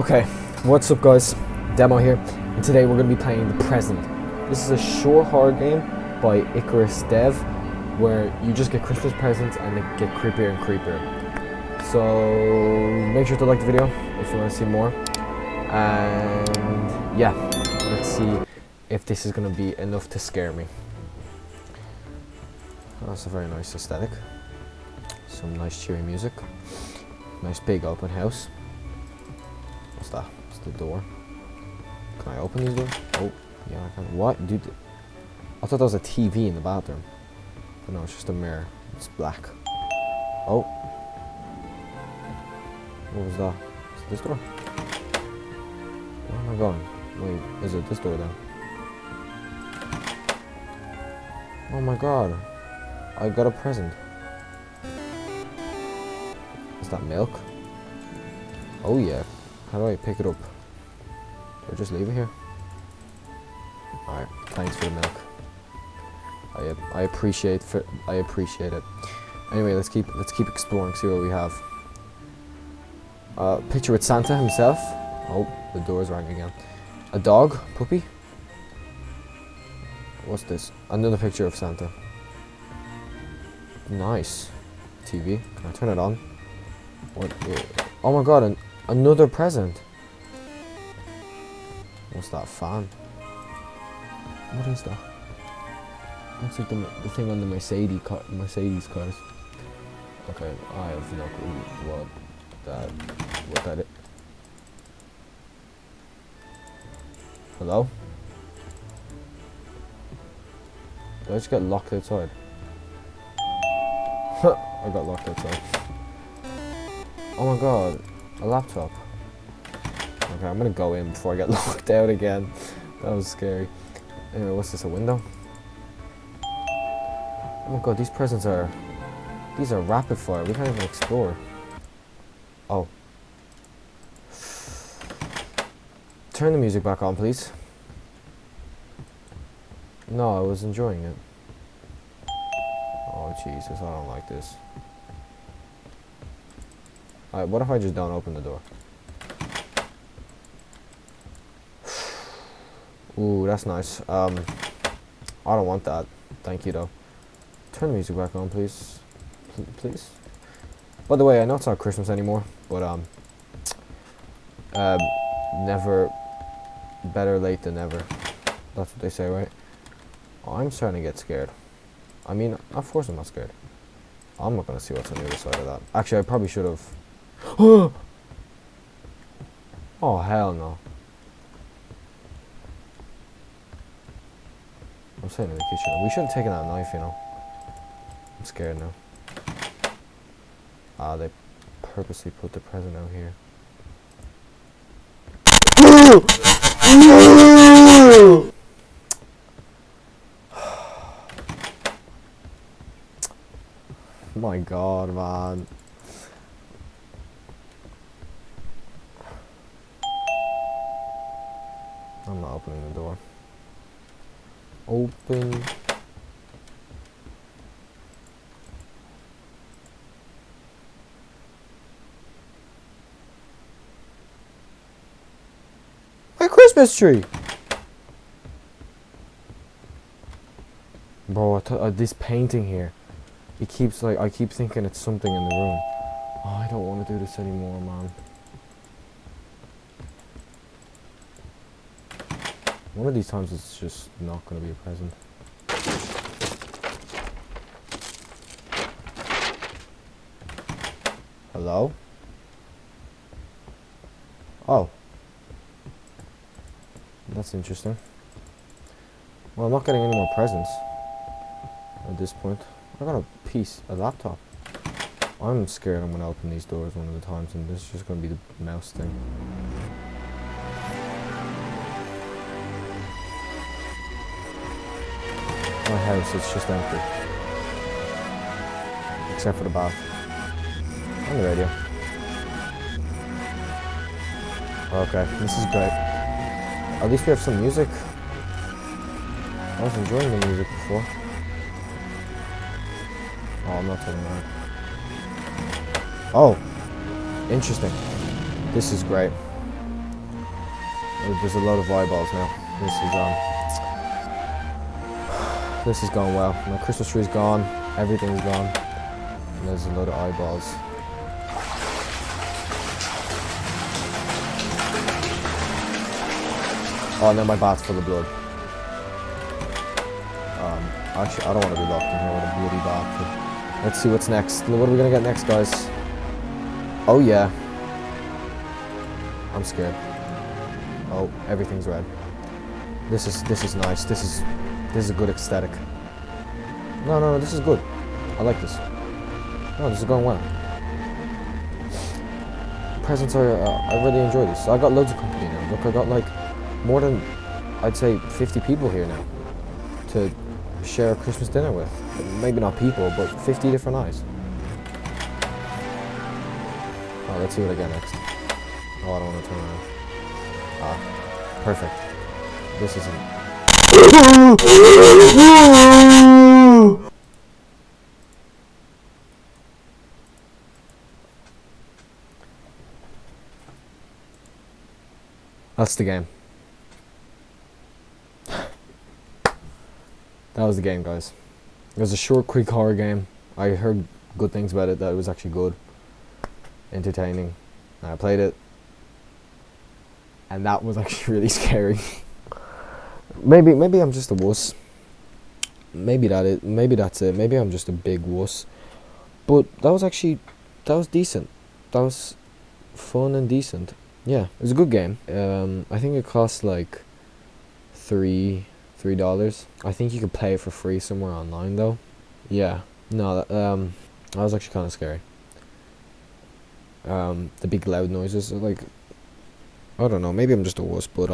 Okay, what's up guys? Demo here, and today we're going to be playing The Present. This is a short horror game by Icarus Dev, where you just get Christmas presents and they get creepier and creepier. So make sure to like the video if you want to see more, and yeah, let's see if this is going to be enough to scare me. That's a very nice aesthetic. Some nice cheery music. Nice big open house. What's that? It's the door. Can I open these doors? Oh, yeah, I can. What? Dude, I thought that was a TV in the bathroom. But no, it's just a mirror. It's black. Oh. What was that? Is it this door? Where am I going? Wait, is it this door then? Oh my god. I got a present. Is that milk? Oh yeah. How do I pick it up? Do I just leave it here? Alright, thanks for the milk. I appreciate it. Anyway, let's keep exploring, see what we have. Picture with Santa himself. Oh, the door's rang again. A dog, puppy. What's this? Another picture of Santa. Nice. TV. Can I turn it on? What? Oh my god, another present. What's that? Fan? What is that? Looks like the thing on the Mercedes cars. Okay, I have no clue what that is. Hello? Did I just get locked outside? I got locked outside. Oh my god, a laptop. Okay, I'm gonna go in before I get locked out again. That was scary. Anyway, what's this, a window? Oh my god, these presents are rapid fire. We can't even explore. Oh. Turn the music back on, please. No, I was enjoying it. Oh Jesus, I don't like this. Alright, what if I just don't open the door? Ooh, that's nice. I don't want that. Thank you though. Turn the music back on, please. Please. By the way, I know it's not Christmas anymore, but never better late than never. That's what they say, right? Oh, I'm starting to get scared. I mean, of course I'm not scared. I'm not gonna see what's on the other side of that. Actually, I probably should have. Oh hell no. I'm sitting in the kitchen. We should have taken that knife, you know. I'm scared now. Ah, they purposely put the present out here. My god, man. I'm not opening the door. Open. My Christmas tree! Bro, this painting here. It keeps I keep thinking it's something in the room. Oh, I don't want to do this anymore, man. One of these times it's just not going to be a present. Hello? Oh. That's interesting. Well, I'm not getting any more presents at this point. I got a laptop. I'm scared I'm going to open these doors one of the times and this is just going to be the mouse thing. My house, it's just empty. Except for the bath. And the radio. Okay, this is great. At least we have some music. I was enjoying the music before. Oh, I'm not turning around. Oh! Interesting. This is great. There's a lot of eyeballs now. This is going well. My Christmas tree's gone. Everything's gone. And there's a lot of eyeballs. Oh, and then my bat's full of blood. Actually, I don't want to be locked in here with a bloody bat. Let's see what's next. What are we gonna get next, guys? Oh yeah. I'm scared. Oh, everything's red. This is nice. This is a good aesthetic. No, this is good. I like this. No, this is going well. Presents are, I really enjoy this. I got loads of company now. Look, I got like more than, I'd say, 50 people here now to share a Christmas dinner with. Maybe not people, but 50 different eyes. Oh, let's see what I get next. Oh, I don't want to turn around. Ah, perfect. This isn't. That's the game. That was the game, guys. It was a short, quick horror game. I heard good things about it, that it was actually good. Entertaining. And I played it. And that was actually really scary. Maybe I'm just a wuss. Maybe that's it. Maybe I'm just a big wuss. But that was decent. That was fun and decent. Yeah, it was a good game. I think it cost like $3. I think you could play it for free somewhere online though. Yeah. No, that was actually kind of scary. The big loud noises, like, I don't know, maybe I'm just a wuss, but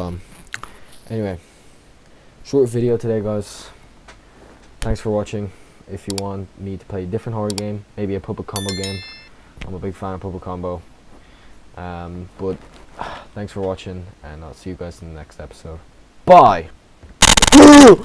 anyway, short video today, guys. Thanks for watching. If you want me to play a different horror game, maybe a public combo game, I'm a big fan of public combo. But thanks for watching, and I'll see you guys in the next episode. Bye.